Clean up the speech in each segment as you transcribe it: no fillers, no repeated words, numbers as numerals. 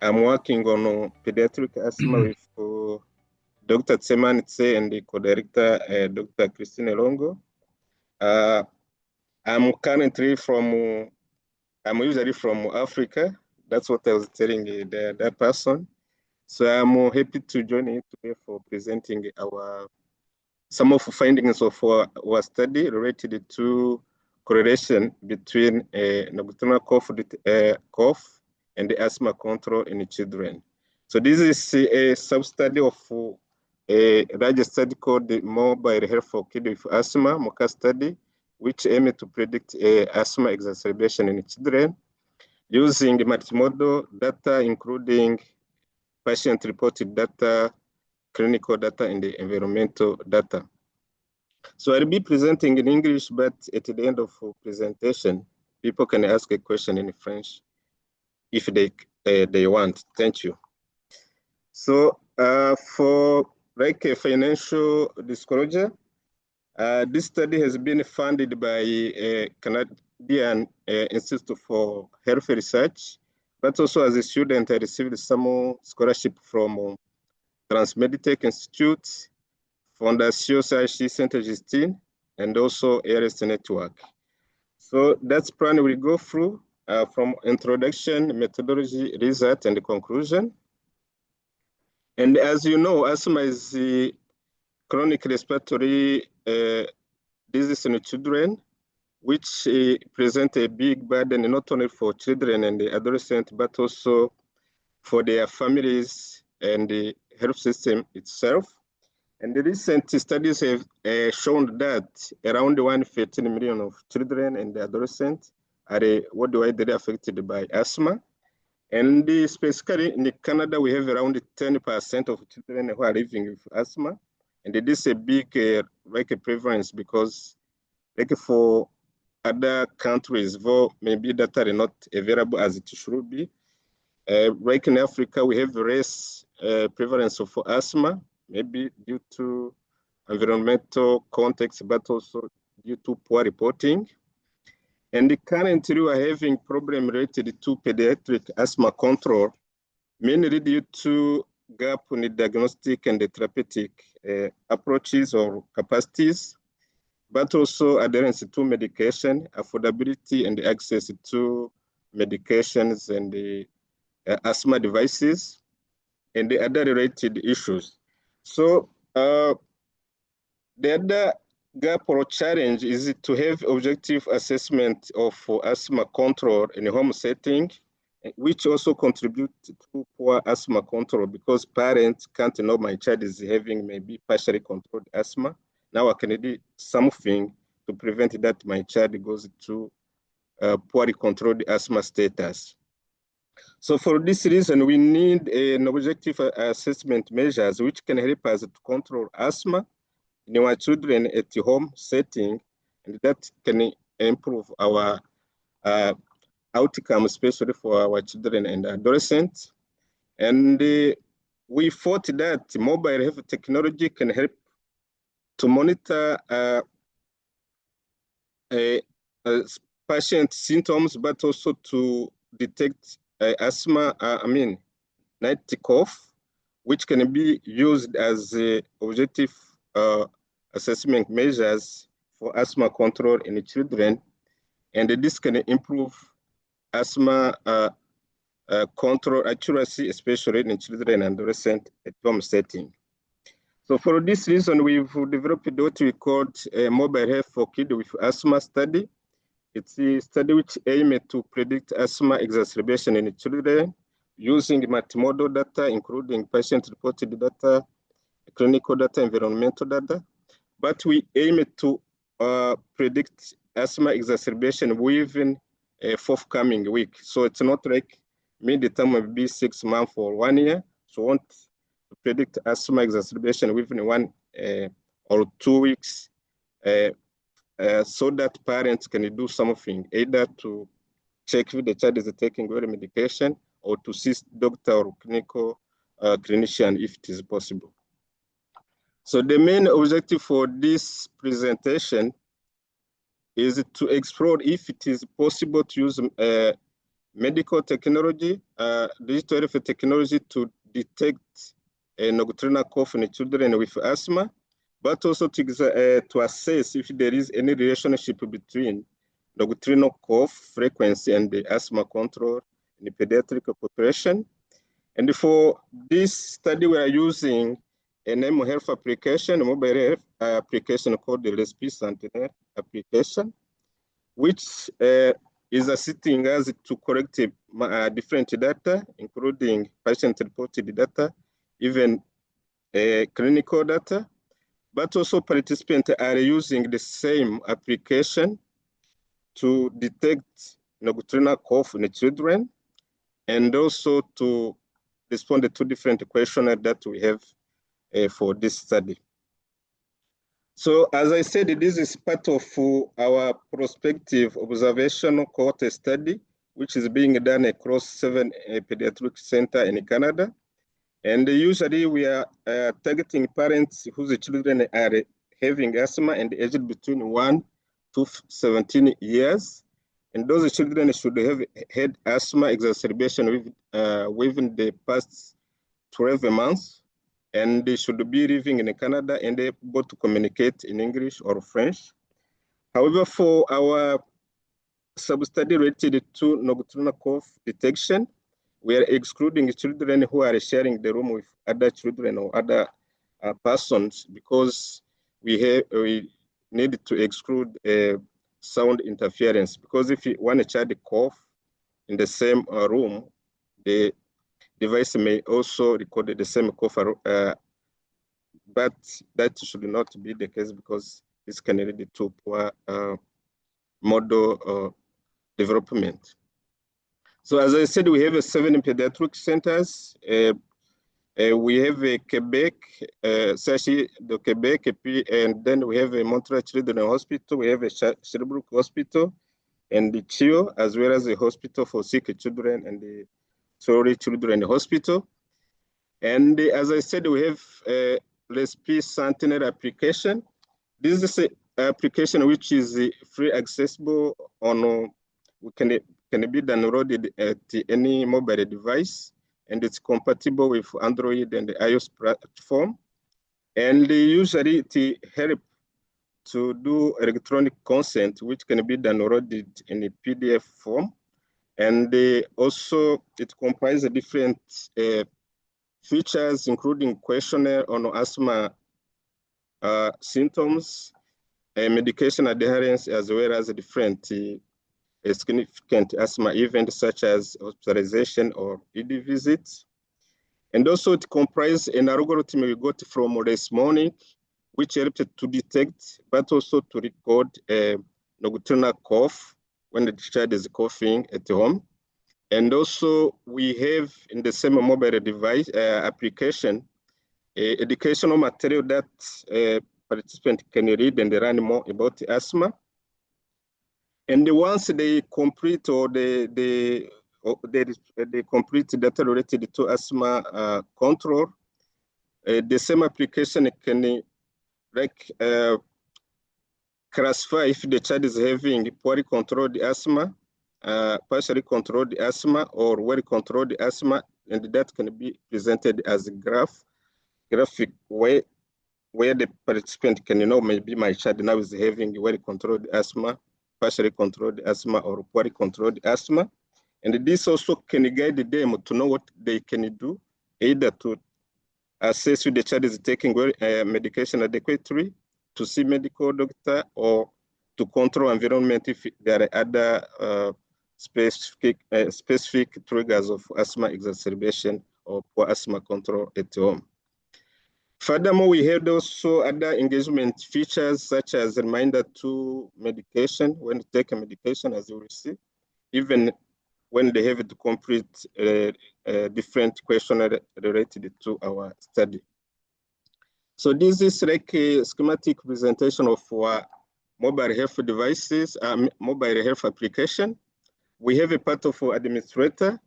I'm working on pediatric asthma with Dr. Tseman Tse and the co-director, Dr. Christine Longo. I'm usually from Africa. That's what I was telling that person. So I'm happy to join you today for presenting some of the findings of our study related to correlation between nocturnal cough and the asthma control in children. So this is a sub-study of a larger study called the Mobile Health for Kids with Asthma, MOCA study, which aimed to predict asthma exacerbation in children using multimodal data, including patient-reported data, clinical data, and the environmental data. So I'll be presenting in English, but at the end of the presentation, people can ask a question in French if they want. Thank you. So for like a financial disclosure, this study has been funded by a Canadian Institute for Health Research, but also as a student, I received some scholarship from Transmeditech Institute, Fondation CHC Saint-Augustin, and also ARS Network. So that's plan we'll go through from introduction, methodology, result, and the conclusion. And as you know, asthma is the chronic respiratory disease in children, which present a big burden not only for children and the adolescents, but also for their families and the health system itself. And the recent studies have shown that around 115 million of children and adolescents are worldwide affected by asthma. And specifically in Canada, we have around 10% of children who are living with asthma. And this is a big prevalence because for other countries, though maybe that are not available as it should be. Like in Africa, we have less prevalence of asthma, maybe due to environmental context, but also due to poor reporting. And currently, we are having problem related to pediatric asthma control, mainly due to gap in the diagnostic and the therapeutic approaches or capacities, but also adherence to medication, affordability, and access to medications and the asthma devices, and the other related issues. So the other gap or challenge is to have objective assessment of asthma control in a home setting, which also contribute to poor asthma control because parents can't know my child is having maybe partially controlled asthma. Now I can do something to prevent that my child goes to poorly controlled asthma status. So for this reason, we need an objective assessment measures which can help us to control asthma in our children at the home setting, and that can improve our outcome, especially for our children and adolescents. And we thought that mobile health technology can help to monitor patient symptoms, but also to detect asthma, night cough, which can be used as objective assessment measures for asthma control in children. And this can improve asthma control accuracy, especially in children and adolescents at home setting. So for this reason, we've developed what we call a mobile health for kids with asthma study. It's a study which aims to predict asthma exacerbation in children using multimodal data, including patient-reported data, clinical data, environmental data. But we aim to predict asthma exacerbation within a forthcoming week. So it's not like mid-term will be 6 months or 1 year. So we want to predict asthma exacerbation within 1 or 2 weeks. So that parents can do something, either to check if the child is taking good medication or to see doctor or clinical clinician if it is possible. So the main objective for this presentation is to explore if it is possible to use medical technology, digital health technology to detect nocturnal cough in children with asthma, but also to assess if there is any relationship between nocturnal cough frequency and the asthma control in the pediatric population. And for this study, we are using an mHealth application, a mobile health application called the LSP Sentinel application, which is assisting us to collect different data, including patient-reported data, even clinical data, but also participants are using the same application to detect nocturnal cough in the children, and also to respond to different questions that we have for this study. So as I said, this is part of our prospective observational cohort study, which is being done across 7 pediatric centers in Canada. And usually we are targeting parents whose children are having asthma and aged between 1 to 17 years. And those children should have had asthma exacerbation within the past 12 months. And they should be living in Canada and able to communicate in English or French. However, for our sub-study related to nocturnal cough detection, we are excluding children who are sharing the room with other children or other persons, because we need to exclude sound interference. Because if one child cough in the same room, the device may also record the same cough, but that should not be the case, because this can lead to poor model development. So as I said, we have 7 pediatric centers. We have a Quebec, Sachi de Quebec, and then we have a Montreal Children's Hospital, we have a Sherbrooke Hospital, and the CHIO, as well as a hospital for sick children and the Sorry Children Hospital. And as I said, we have a LSP Sentinel application. This is an application which is free accessible on, can be downloaded at any mobile device, and it's compatible with Android and the iOS platform. And usually it helps to do electronic consent, which can be downloaded in a PDF form. And also it comprises different features, including questionnaire on asthma symptoms, medication adherence, as well as different significant asthma events such as hospitalization or ED visits. And also it comprises an algorithm we got from Resmonic, which helped to detect, but also to record a nocturnal cough when the child is coughing at home. And also we have in the same mobile device application, educational material that participants can read and learn more about asthma. And once they complete or they complete data related to asthma control, the same application can classify if the child is having poorly controlled asthma, partially controlled asthma, or well-controlled asthma, and that can be presented as a graphic way where the participant can maybe my child now is having well-controlled asthma, partially controlled asthma, or poorly controlled asthma. And this also can guide them to know what they can do, either to assess if the child is taking medication adequately, to see medical doctor, or to control environment if there are other specific triggers of asthma exacerbation or poor asthma control at home. Furthermore, we have also other engagement features, such as reminder to medication, when to take a medication, as you will see, even when they have to complete different questions related to our study. So this is like a schematic presentation of our mobile health devices, mobile health application. We have a part of administrator,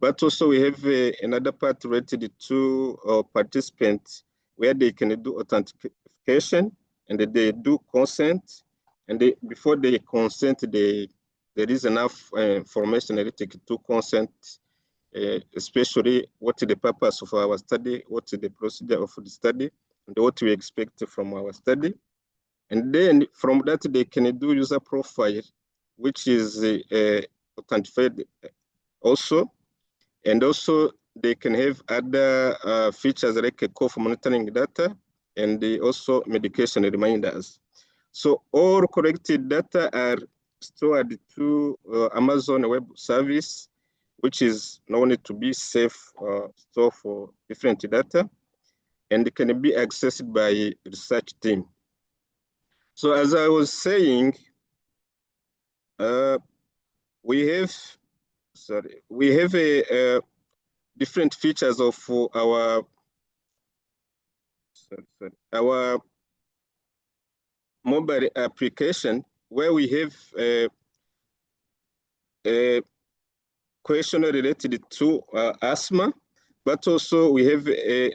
but also we have another part related to participants, where they can do authentication and they do consent. And before they consent, they there is enough information related to consent, especially what is the purpose of our study, what is the procedure of the study, and what we expect from our study. And then from that, they can do user profile, which is authenticated also. And also they can have other features like cough monitoring data and also medication reminders. So all collected data are stored to Amazon Web Service, which is known to be safe store for different data, and it can be accessed by research team. So as I was saying, we have a different features of our mobile application, where we have a question related to asthma, but also we have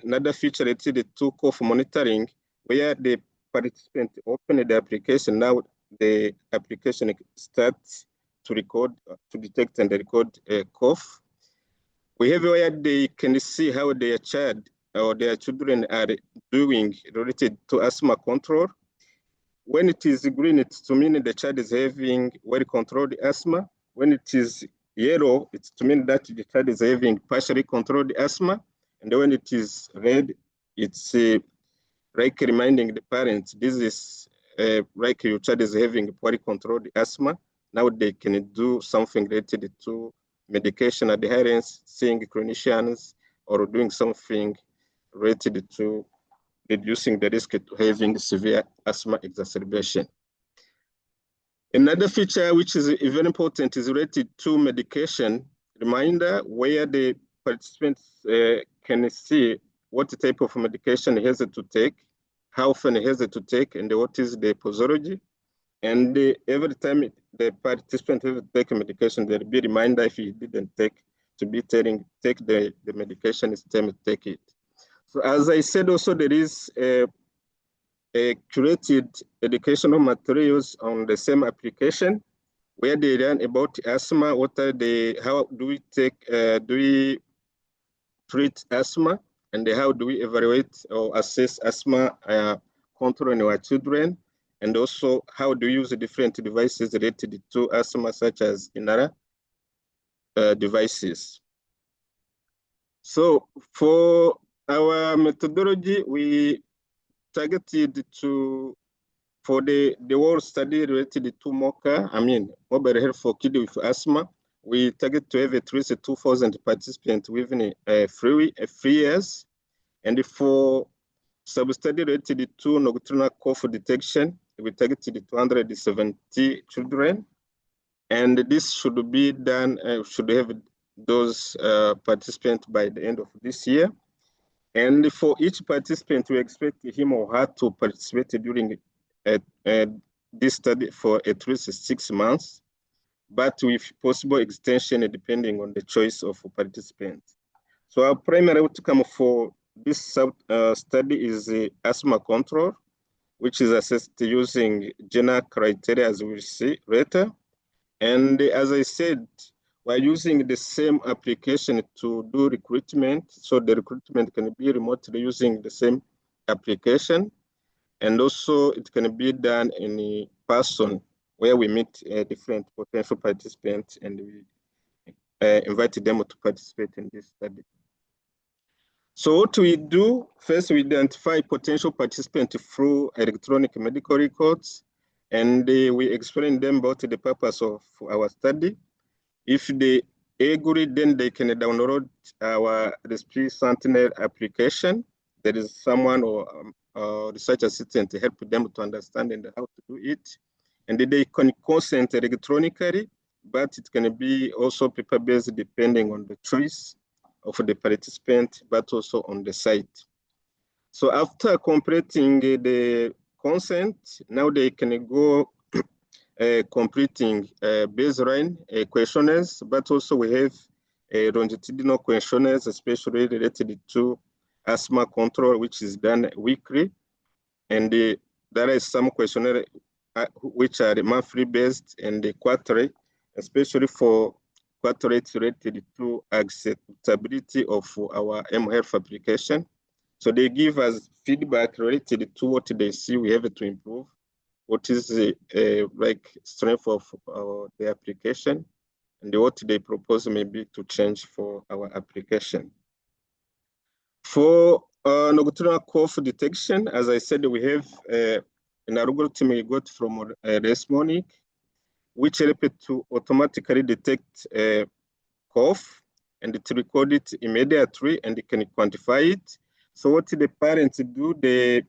another feature related to cough monitoring, where the participant open the application. Now the application starts to record, to detect and record a cough. We have where they can see how their child or their children are doing related to asthma control. When it is green, it's to mean the child is having well-controlled asthma. When it is yellow, it's to mean that the child is having partially controlled asthma. And when it is red, it's like reminding the parents, this is like your child is having poorly controlled asthma. Now they can do something related to medication adherence, seeing clinicians, or doing something related to reducing the risk to having severe asthma exacerbation. Another feature which is very important is related to medication reminder, where the participants can see what type of medication he has to take, how often he has to take, and what is the posology. And every time the participant has to take a medication, there will be a reminder if he didn't take, to be telling, take the medication, it's time to take it. So as I said, also there is a curated educational materials on the same application, where they learn about asthma, what are the, how do we take, do we treat asthma, and how do we evaluate or assess asthma control in our children, and also how do we use the different devices related to asthma, such as inhaler devices. So for our methodology, we targeted to, for the world study related to MOCA, I mean, mobile health for kids with asthma, we target to have at least 2,000 participants within 3 years. And for sub-study related to nocturnal cough detection, we targeted 270 children. And this should be done, should have those participants by the end of this year. And for each participant, we expect him or her to participate during this study for at least 6 months, but with possible extension depending on the choice of participants. So our primary outcome for this study is asthma control, which is assessed using GENA criteria, as we'll see later. And as I said, we're using the same application to do recruitment. So the recruitment can be remotely using the same application. And also it can be done in person, where we meet different potential participants and we invite them to participate in this study. So what we do, first we identify potential participants through electronic medical records, and we explain them about the purpose of our study. If they agree, then they can download our Respiratory Sentinel application. There is someone or research assistant to help them to understand and how to do it. And they can consent electronically, but it can be also paper-based depending on the choice of the participant, but also on the site. So after completing the consent, now they can go completing baseline questionnaires, but also we have longitudinal questionnaires, especially related to asthma control, which is done weekly. And there is some questionnaire which are monthly based and the quarterly. especially for what related to acceptability of our mHealth application. So they give us feedback related to what they see we have to improve, what is the like strength of the application, and what they propose maybe to change for our application. For nocturnal cough detection, as I said, we have an algorithm we got from Resmonic, which helps to automatically detect cough and to record it immediately, and it can quantify it. So what the parents do, they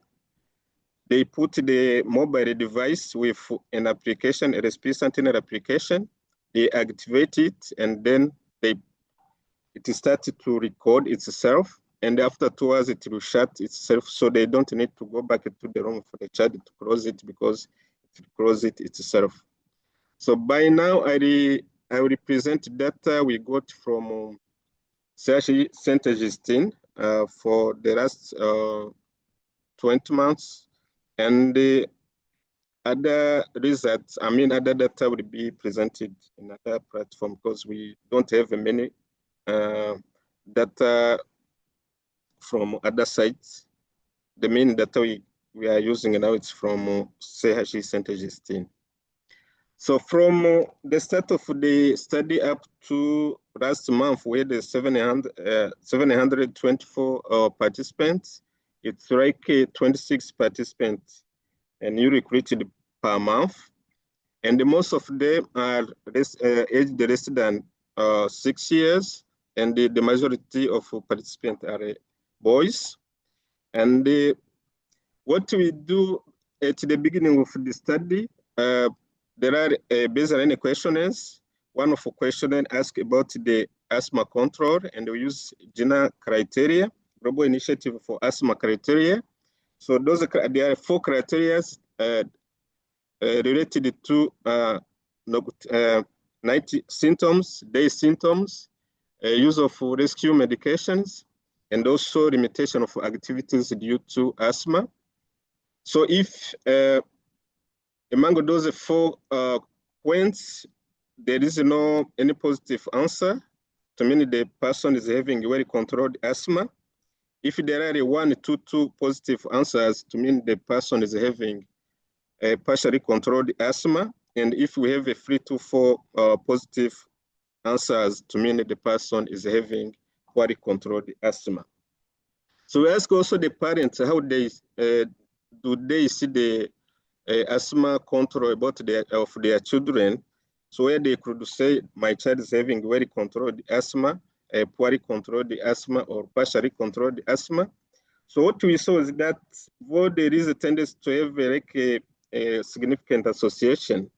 put the mobile device with an application, a RSP Sentinel application, they activate it, and then it starts to record itself. And after 2 hours, it will shut itself, so they don't need to go back to the room for the child to close it, because it will close it itself. So by now, I will present data we got from CHI Saint-Augustin for the last 20 months. And the other results, other data will be presented in another platform, because we don't have many data from other sites. The main data we are using now is from CHI Saint-Augustin. So from the start of the study up to last month, we had 724 participants. It's like 26 participants and you recruited per month. And most of them are aged less than 6 years. And the majority of participants are boys. And what we do at the beginning of the study, there are baseline questionnaires. One of the questionnaires asks about the asthma control, and we use GINA criteria, Global Initiative for Asthma criteria. So there are 4 criteria related to 90 symptoms, day symptoms, use of rescue medications, and also limitation of activities due to asthma. So if among those 4 points, there is no any positive answer, to mean the person is having well-controlled asthma. If there are 1 to 2 positive answers, to mean the person is having a partially controlled asthma. And if we have a 3 to 4 positive answers, to mean the person is having poorly controlled asthma. So we ask also the parents how they do they see the asthma control of their children. So where they could say, my child is having very controlled asthma, poorly controlled asthma, or partially controlled asthma. So what we saw is that though there is a tendency to have a significant association,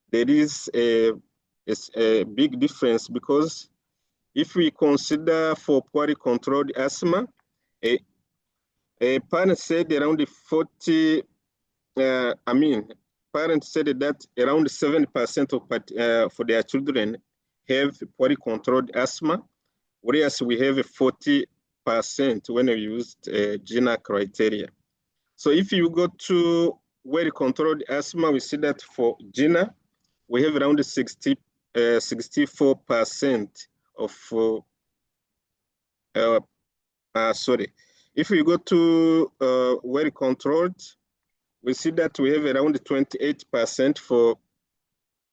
there is a big difference, because if we consider for poorly controlled asthma, a parent said around 40, parents said that around 70% of for their children have poorly controlled asthma, whereas we have 40% when we used GINA criteria. So if you go to well-controlled asthma, we see that for GINA, we have around 64% of, if we go to well-controlled, we see that we have around 28% for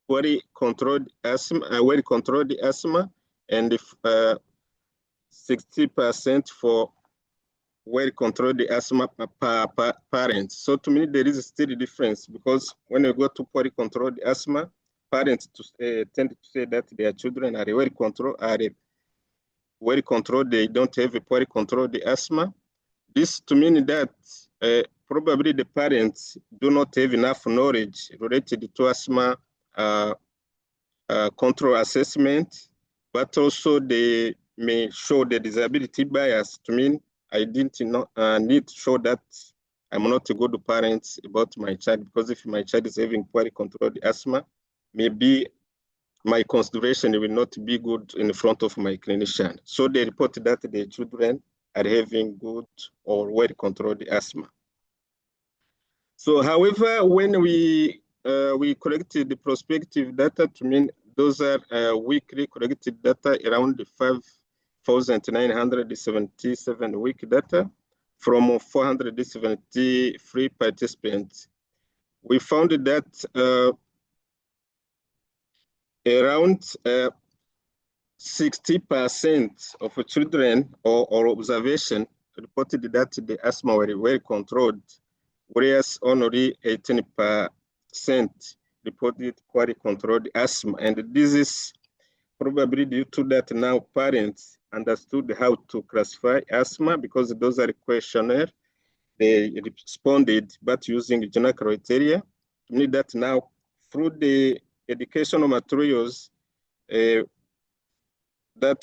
well-controlled asthma, and 60% for well-controlled asthma parents. So to me, there is still a difference, because when you go to poorly controlled asthma, parents tend to say that their children are well-controlled, they don't have a poorly controlled asthma. This to mean that probably the parents do not have enough knowledge related to asthma control assessment, but also they may show the disability bias, to mean I didn't need to show that I'm not a good parent about my child, because if my child is having poorly controlled asthma, maybe my consideration will not be good in front of my clinician. So they report that their children are having good or well-controlled asthma. So however, when we collected the prospective data, to mean those are weekly collected data, around 5,977 week data from 473 participants. We found that around 60% of children or observation reported that the asthma were well controlled, whereas only 18% reported poorly controlled asthma. And this is probably due to that now parents understood how to classify asthma, because those are the questionnaire. They responded, but using general criteria. To me, that now through the educational materials that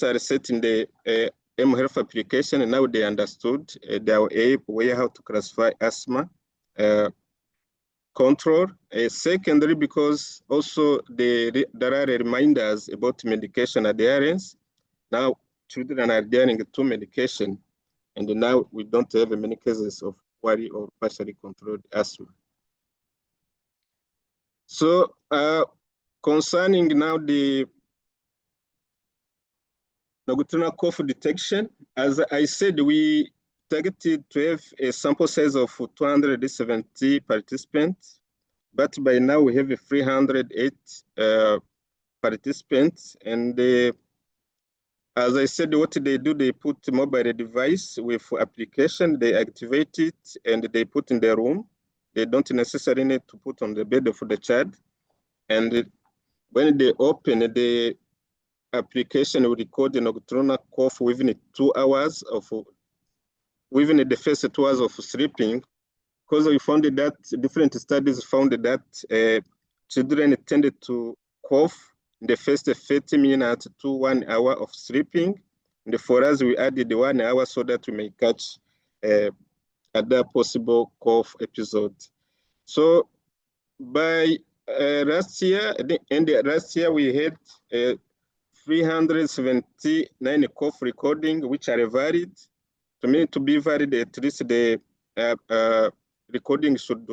are set in the mHealth application, and now they understood, they are aware how to classify asthma control. Secondary, because also there are reminders about medication adherence. Now children are adhering to medication, and now we don't have many cases of poorly or partially controlled asthma. So concerning now the nocturnal cough detection, as I said, we targeted to have a sample size of 270 participants, but by now we have 308 participants. And as I said, what they do, they put a mobile device with application, they activate it, and they put in their room. They don't necessarily need to put on the bed of the child. And when they open the application, will record the nocturnal cough within 2 hours within the first 2 hours of sleeping, because we found that different studies found that children tended to cough in the first 30 minutes to 1 hour of sleeping. And for us, we added 1 hour so that we may catch other possible cough episode. So by last year, we had 379 cough recording, which are valid. To me, to be valid, at least the recording should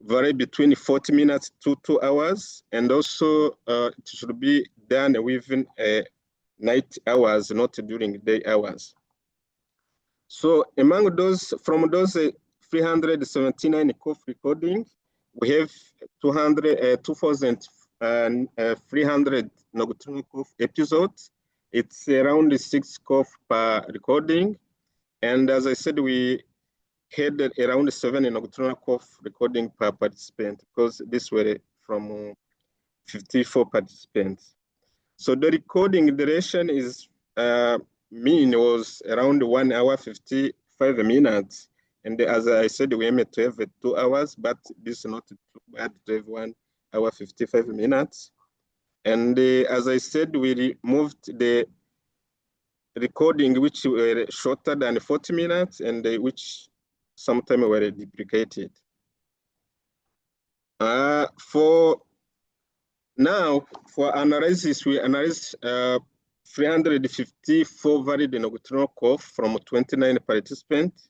vary between 40 minutes to 2 hours, and also it should be done within night hours, not during day hours. So among those, from those 379 cough recordings, we have 2,300 nocturnal cough episodes. It's around 6 cough per recording. And as I said, we had around 7 nocturnal cough recording per participant, because these were from 54 participants. So the recording duration is mean was around 1 hour 55 minutes. And as I said, we aim to have 2 hours, but this is not too bad to have 1 hour 55 minutes. And as I said, we removed the recording which were shorter than 40 minutes and which sometimes were duplicated. For now, for analysis, we analyzed 354 valid nocturnal cough from 29 participants,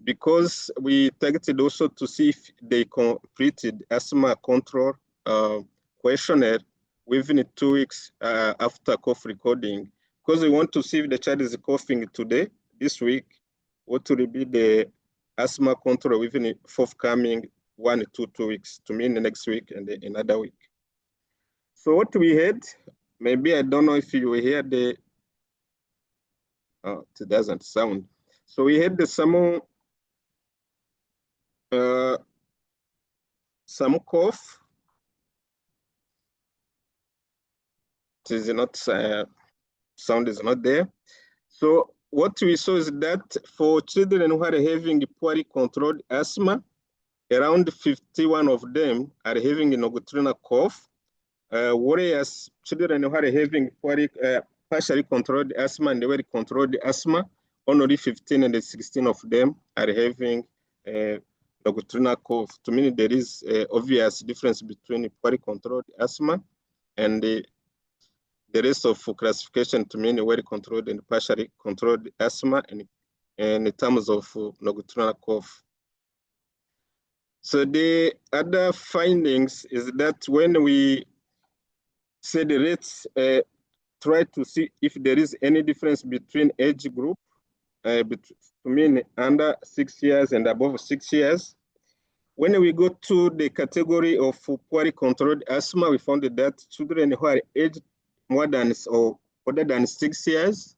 because we targeted also to see if they completed asthma control questionnaire within 2 weeks after cough recording, because we want to see if the child is coughing today, this week, what will be the asthma control within forthcoming 1 to 2 weeks, to mean the next week and another week. So what we had, maybe I don't know if you will hear the, oh, it doesn't sound. So we had the some cough. It is not, sound is not there. So what we saw is that for children who are having poorly controlled asthma, around 51 of them are having a nocturnal cough, whereas children who are having partially controlled asthma and very controlled asthma, only 15 and 16 of them are having nocturnal cough. To me, there is an obvious difference between poorly controlled asthma and the rest of classification, to me, very controlled and partially controlled asthma, and in terms of nocturnal cough. So the other findings is that when we said let's try to see if there is any difference between age group, between under 6 years and above 6 years. When we go to the category of poorly controlled asthma, we found that children who are aged more than or older than 6 years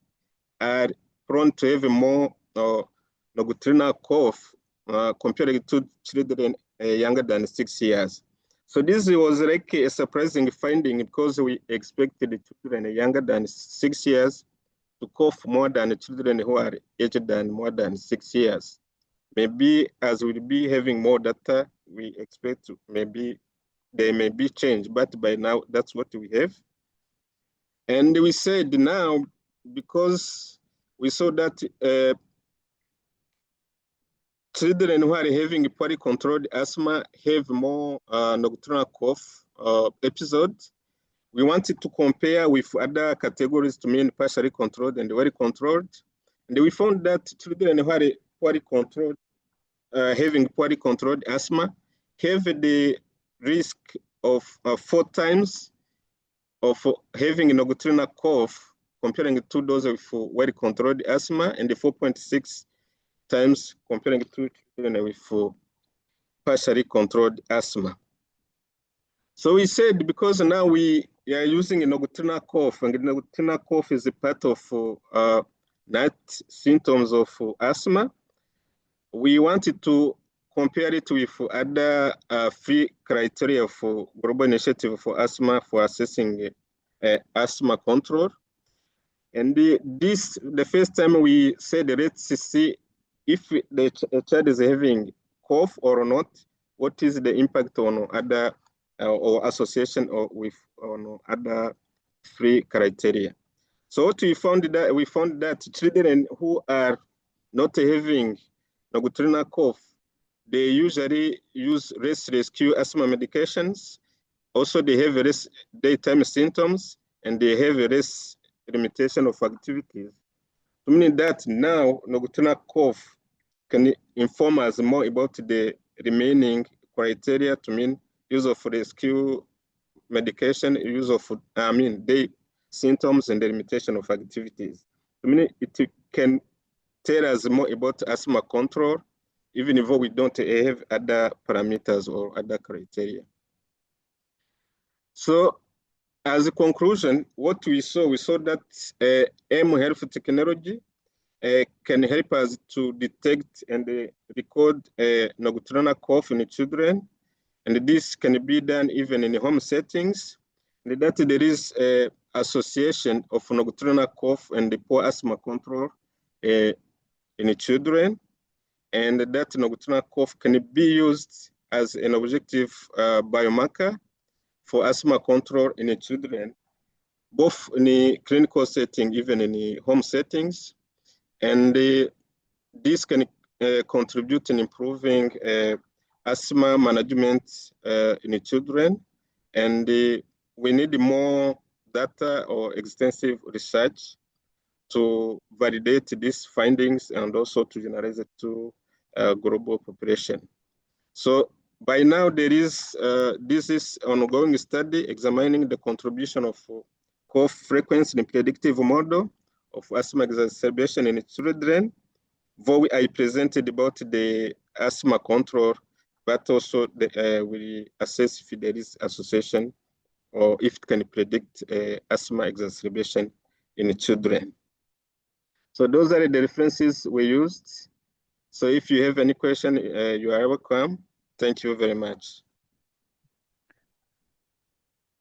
are prone to have more nocturnal cough compared to children younger than 6 years. So this was like a surprising finding because we expected children younger than 6 years to cough more than children who are aged than more than 6 years. Maybe as we'll be having more data, we expect to maybe they may be changed, but by now that's what we have. And we said now, because we saw that children who are having poorly controlled asthma have more nocturnal cough episodes. We wanted to compare with other categories to mean partially controlled and well controlled. And we found that children who are poorly controlled, having poorly controlled asthma, have the risk of 4 times of having nocturnal cough comparing to those with well controlled asthma, and the 4.6 times comparing to children with partially controlled asthma. So we said because now we are using a nocturnal cough, and the nocturnal cough is a part of night symptoms of asthma, we wanted to compare it with other 3 criteria for Global Initiative for Asthma for assessing asthma control. And the first time we said, let's see if the child is having cough or not, what is the impact on other or association or with on other 3 criteria. So what we found that children who are not having nocturnal cough, they usually use rest rescue asthma medications. Also, they have less daytime symptoms, and they have less limitation of activities. Meaning that now nocturnal cough can inform us more about the remaining criteria to mean use of rescue medication, use of day symptoms, and the limitation of activities. I mean, it can tell us more about asthma control, even if we don't have other parameters or other criteria. So as a conclusion, what we saw that AIM Health technology can help us to detect and record nocturnal cough in children. And this can be done even in home settings. And that there is an association of nocturnal cough and the poor asthma control in children. And that nocturnal cough can be used as an objective biomarker for asthma control in children, both in the clinical setting, even in the home settings. And this can contribute in improving asthma management in the children. And we need more data or extensive research to validate these findings and also to generalize it to global population. So by now there is, this is ongoing study examining the contribution of cough frequency in predictive model of asthma exacerbation in children. Though I presented about the asthma control, but also we assess if there is association or if it can predict asthma exacerbation in children. So those are the references we used. So if you have any question, you are welcome. Thank you very much.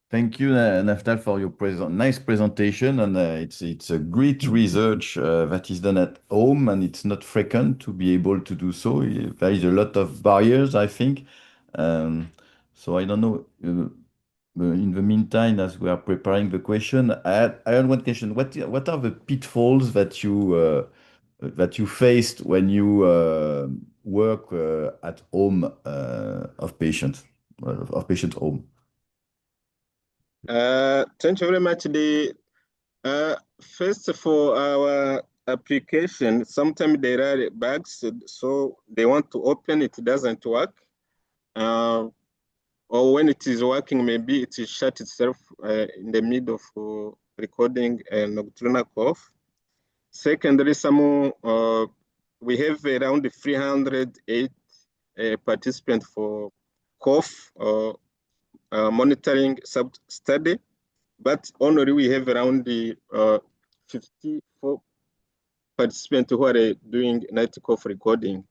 Thank you, Naftal, for your nice presentation. And it's a great research that is done at home, and it's not frequent to be able to do so. There is a lot of barriers, I think. So I don't know. In the meantime, as we are preparing the question, I had one question. What are the pitfalls that you faced when you work at home of patients home? Thank you very much. The first, for our application, sometimes there are bugs, so they want to open it, doesn't work. or when it is working, maybe it is shut itself in the middle of recording a nocturnal cough. Secondly, we have around 308 participants for cough monitoring sub-study, but only we have around 54 participants who are doing night cough recording.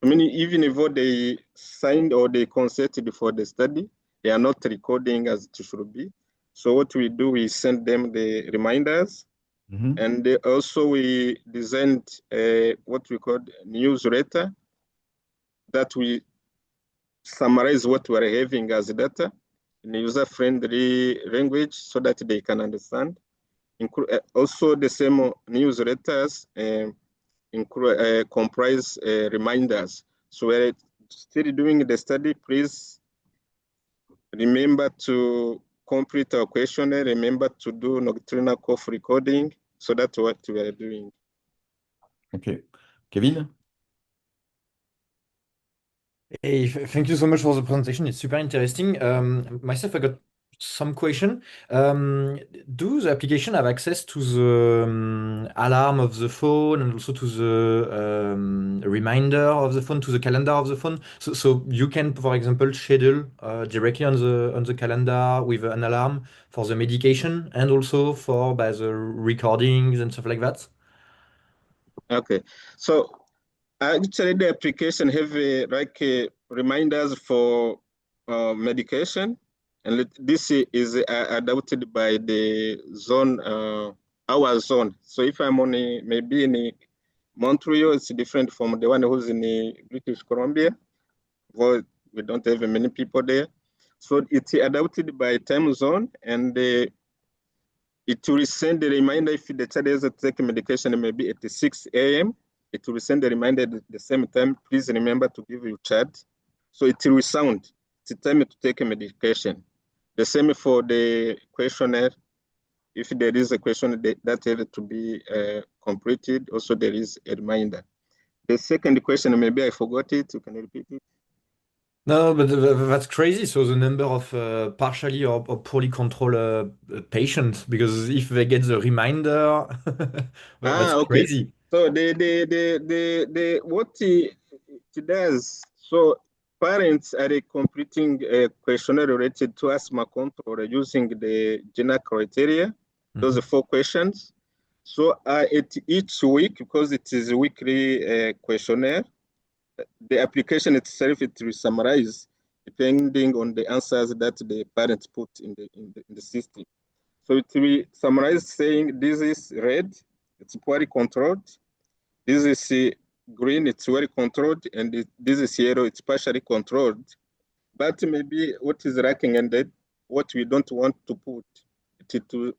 I mean, even if they signed or they consented for the study, they are not recording as it should be. So what we do, we send them the reminders. And also we designed what we call newsletter that we summarize what we are having as data in user-friendly language so that they can understand. Also, the same newsletters comprise reminders. So we're still doing the study. Please remember to complete our questionnaire. Remember to do nocturnal cough recording. So that's what we are doing. Okay. Kevin? Hey, thank you so much for the presentation. It's super interesting. Myself, I got some question. Do the application have access to the alarm of the phone and also to the reminder of the phone, to the calendar of the phone? So you can, for example, schedule directly on the calendar with an alarm for the medication and also for by the recordings and stuff like that? Okay, so actually the application have reminders for medication, and this is adopted by the zone, our zone. So if I'm only maybe in Montreal, it's different from the one who's in British Columbia. Well, we don't have many people there. So it's adopted by time zone, and it will send a reminder if the child has to take medication maybe at 6 a.m. It will send a reminder at the same time. Please remember to give your child. So it will sound. It's time to take a medication. The same for the questionnaire. If there is a question that has to be completed, also there is a reminder. The second question, maybe I forgot it. You can repeat it. No, but that's crazy. So the number of partially or poorly controlled patients, because if they get the reminder, that's Okay. crazy. So what it does. So parents are completing a questionnaire related to asthma control using the GINA criteria. Those are 4 questions. So each week, because it is a weekly questionnaire, the application itself, it will summarize depending on the answers that the parents put in the system. So it will summarize saying this is red, it's poorly controlled. This is green, it's well controlled, and this is yellow, it's partially controlled. But maybe what is lacking and that what we don't want to put to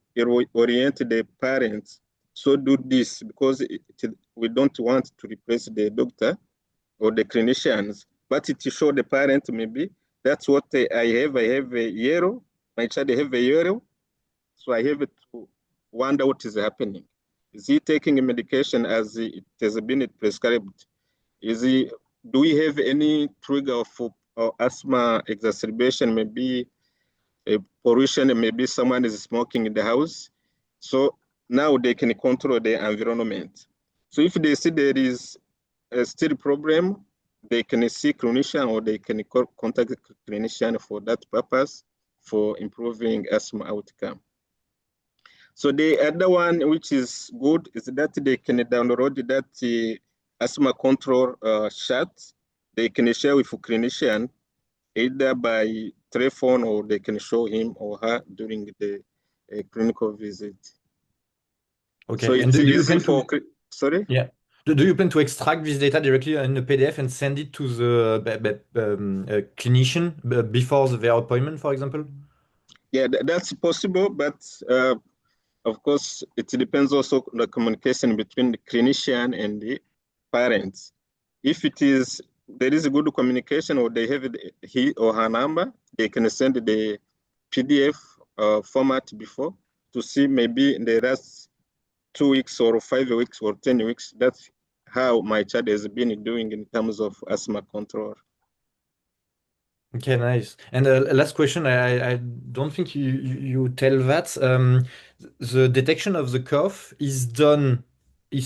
orient the parents. So do this because we don't want to replace the doctor or the clinicians, but it show the parent maybe that's what I have. I have a yellow, my child have a yellow, so I have to wonder what is happening. Is he taking a medication as it has been prescribed? Do we have any trigger for asthma exacerbation? Maybe a pollution, maybe someone is smoking in the house. So now they can control the environment. So if they see there is a still problem, they can see clinician or they can contact clinician for that purpose for improving asthma outcome. So the other one, which is good, is that they can download that asthma control chart. They can share with a clinician either by telephone or they can show him or her during the clinical visit. Okay. So and it's do you easy plan for, to, sorry? yeah. Do you plan to extract this data directly in a PDF and send it to the clinician before their appointment, for example? Yeah, that's possible, but of course, it depends also on the communication between the clinician and the parents. If there is a good communication or they have he or her number, they can send the PDF format before to see maybe in the last 2 weeks or 5 weeks or 10 weeks. That's how my child has been doing in terms of asthma control. Okay, nice. And last question, I don't think you tell that. The detection of the cough is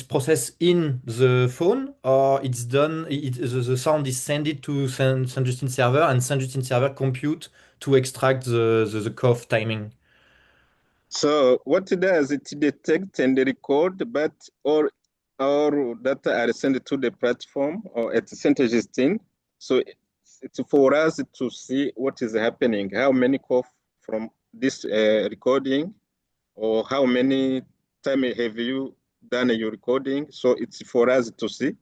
processed in the phone, or it's done, the sound is sent to Saint Justine server, and Saint Justine server compute to extract the cough timing. So what it does, it detects and record, but all data are sent to the platform or at Saint Justine. So it's for us to see what is happening, how many cough from this recording, or how many time have you done your recording. So it's for us to see.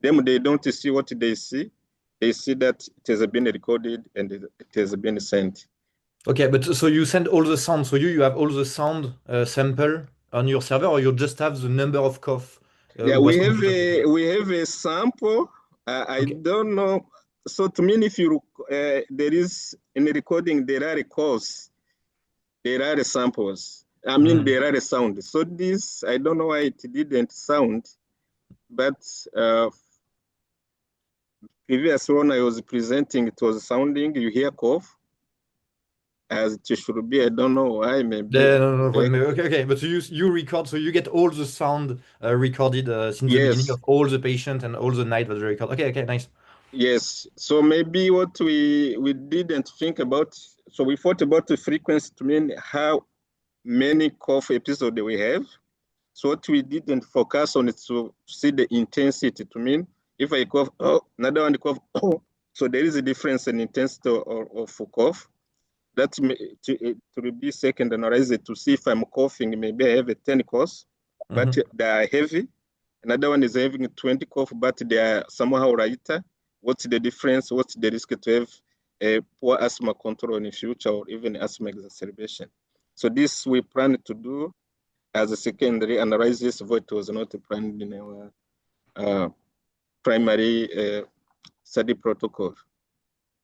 Them, they don't see what they see. They see that it has been recorded and it has been sent. Okay, but so you send all the sound. So you have all the sound sample on your server, or you just have the number of cough Yeah, was computed? we have a sample. I Okay. don't know. So to me, if you there is in the recording, there are calls, there are samples. I mean, Mm. there are sound. So this, I don't know why it didn't sound, but previous one I was presenting, it was sounding. You hear cough as it should be. I don't know why. Maybe Yeah, no, no problem. Okay, okay. But you record, so you get all the sound recorded since the beginning yes. of all the patient and all the night that they record. Okay, okay, nice. Yes. So maybe what we didn't think about. So we thought about the frequency to mean how many cough episodes we have. So what we didn't focus on is to see the intensity to mean if I cough, oh, another one cough, oh. So there is a difference in intensity of cough. That to be second analyze it to see if I'm coughing, maybe I have a 10 coughs, but Mhm. they are heavy. Another one is having 20 cough, but they are somehow lighter. What's the difference? What's the risk to have a poor asthma control in the future or even asthma exacerbation? So this we plan to do as a secondary analysis, what was not planned in our primary study protocol.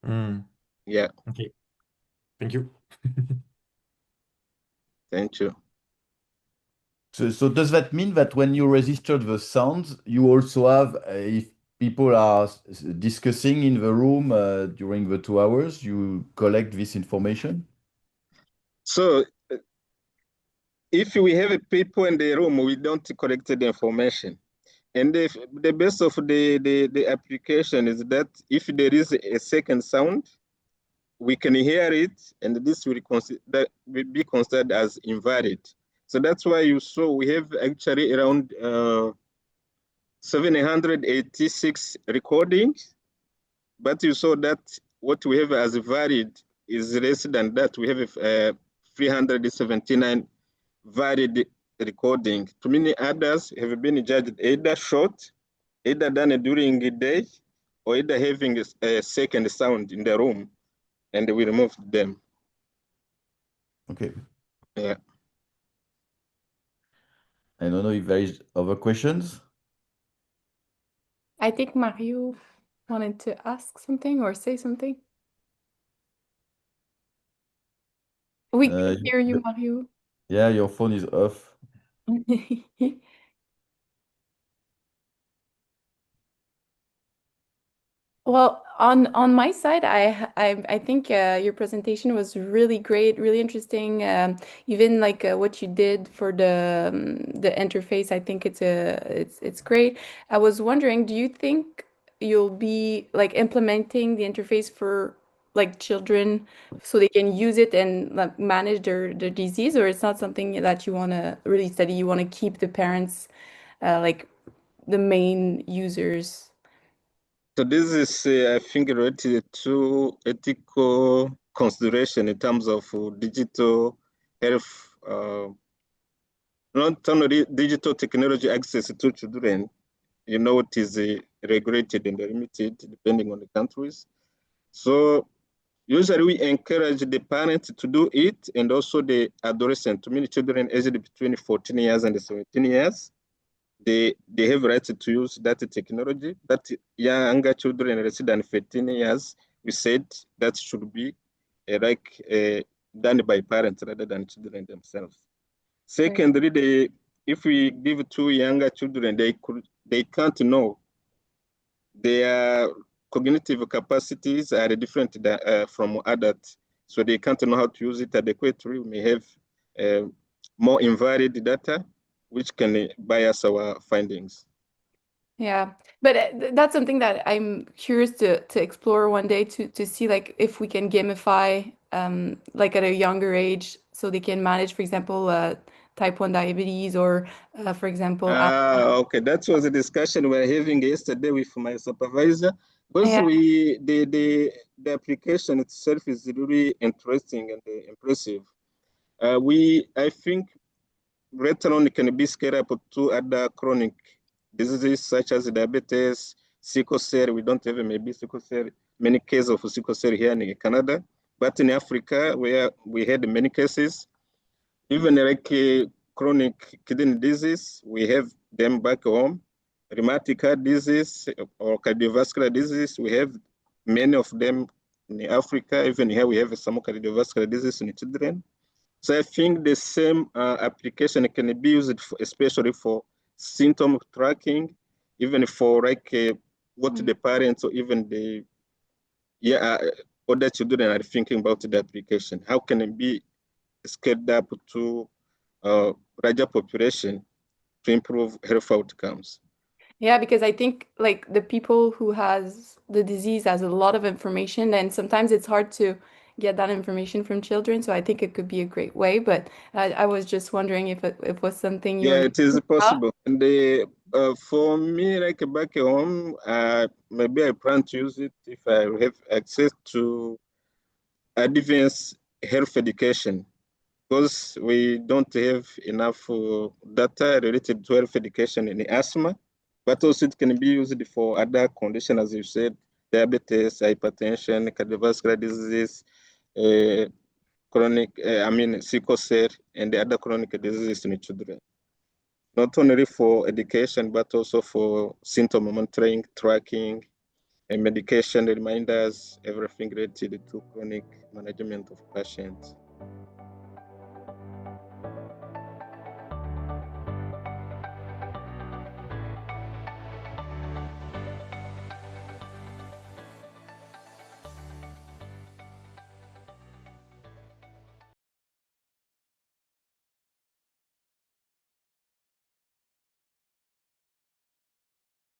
Mm. Yeah, Okay, thank you. thank you. So does that mean that when you registered the sounds, you also have, if people are discussing in the room during the 2 hours, you collect this information? So if we have people in the room, we don't collect the information. And the best of the application is that if there is a second sound, we can hear it, and this that will be considered as invalid. So that's why you saw we have actually around 786 recordings, but you saw that what we have as valid is less than that. We have 379 valid recording. Too many others have been judged either short, either done during the day, or either having a second sound in the room, and we removed them. Okay. Yeah. I don't know if there is other questions. I think Mario wanted to ask something or say something. We can hear you, Mario. Yeah, your phone is off. Well, on my side, I think your presentation was really great, really interesting. Even like what you did for the interface, I think it's great. I was wondering, do you think you'll be like implementing the interface for like children so they can use it and like, manage their disease, or it's not something that you want to really study? You want to keep the parents like the main users? So this is, I think, related to ethical consideration in terms of digital health, not only digital technology access to children. You know, it is regulated and limited depending on the countries. So usually we encourage the parents to do it and also the adolescent, to many children aged between 14 years and 17 years. They have rights to use that technology. But younger children less than 15 years, we said that should be done by parents rather than children themselves. Right. Secondly, if we give to younger children, they can't know. They are cognitive capacities are different from adults, so they can't know how to use it adequately. We may have more invalid data, which can bias our findings. Yeah, but that's something that I'm curious to explore one day to see like if we can gamify like at a younger age so they can manage, for example, type 1 diabetes or for example, Okay, that was a discussion we were having yesterday with my supervisor. Because yeah. the application itself is really interesting and impressive. I think later on it can be scaled up to other chronic diseases such as diabetes, sickle cell. We don't have maybe sickle cell, many cases of sickle cell here in Canada, but in Africa, where we had many cases, even like chronic kidney disease, we have them back home. Rheumatic heart disease or cardiovascular disease, we have many of them in Africa. Even here, we have some cardiovascular disease in children. So I think the same application can be used especially for symptom tracking, even for like what the parents or even the other children are thinking about the application. How can it be scaled up to larger population to improve health outcomes? Yeah, because I think like the people who has the disease has a lot of information and sometimes it's hard to get that information from children. So I think it could be a great way, but I was just wondering if it was something you Yeah, were it is thinking about. possible. And for me, like back home, maybe I plan to use it if I have access to advanced health education, because we don't have enough data related to health education in asthma, but also it can be used for other conditions, as you said, diabetes, hypertension, cardiovascular disease, sickle cell, and the other chronic diseases in children. Not only for education, but also for symptom monitoring, tracking, and medication reminders, everything related to chronic management of patients.